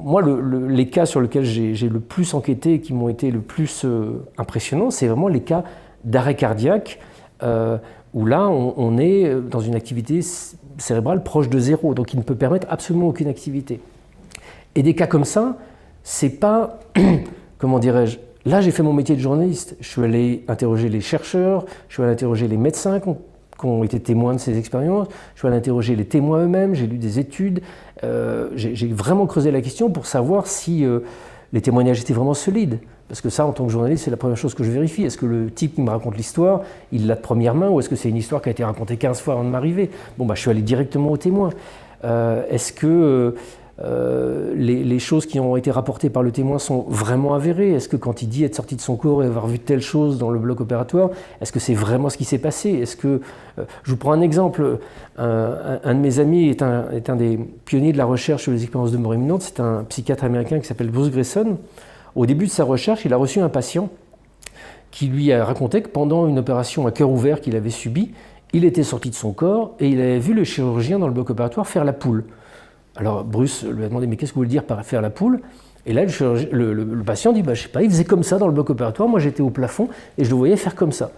moi, les cas sur lesquels j'ai le plus enquêté et qui m'ont été le plus impressionnants, c'est vraiment les cas d'arrêt cardiaque, où là, on est dans une activité cérébrale proche de zéro, donc qui ne peut permettre absolument aucune activité. Et des cas comme ça, c'est pas, comment dirais-je, là j'ai fait mon métier de journaliste, je suis allé interroger les chercheurs, je suis allé interroger les médecins qui ont été témoins de ces expériences, je suis allé interroger les témoins eux-mêmes, j'ai lu des études, j'ai vraiment creusé la question pour savoir si les témoignages étaient vraiment solides. Parce que ça, en tant que journaliste, c'est la première chose que je vérifie. Est-ce que le type qui me raconte l'histoire, il l'a de première main, ou est-ce que c'est une histoire qui a été racontée 15 fois avant de m'arriver? Bon, je suis allé directement au témoin. Est-ce que les choses qui ont été rapportées par le témoin sont vraiment avérées? Est-ce que quand il dit être sorti de son corps et avoir vu telle chose dans le bloc opératoire, est-ce que c'est vraiment ce qui s'est passé? Est-ce que, je vous prends un exemple, un de mes amis est un des pionniers de la recherche sur les expériences de mort imminente, c'est un psychiatre américain qui s'appelle Bruce Greyson. Au début de sa recherche, il a reçu un patient qui lui a raconté que pendant une opération à cœur ouvert qu'il avait subie, il était sorti de son corps et il avait vu le chirurgien dans le bloc opératoire faire la poule. Alors Bruce lui a demandé « mais qu'est-ce que vous voulez dire par faire la poule ?» Et là, le patient dit « je sais pas, il faisait comme ça dans le bloc opératoire, moi j'étais au plafond et je le voyais faire comme ça ».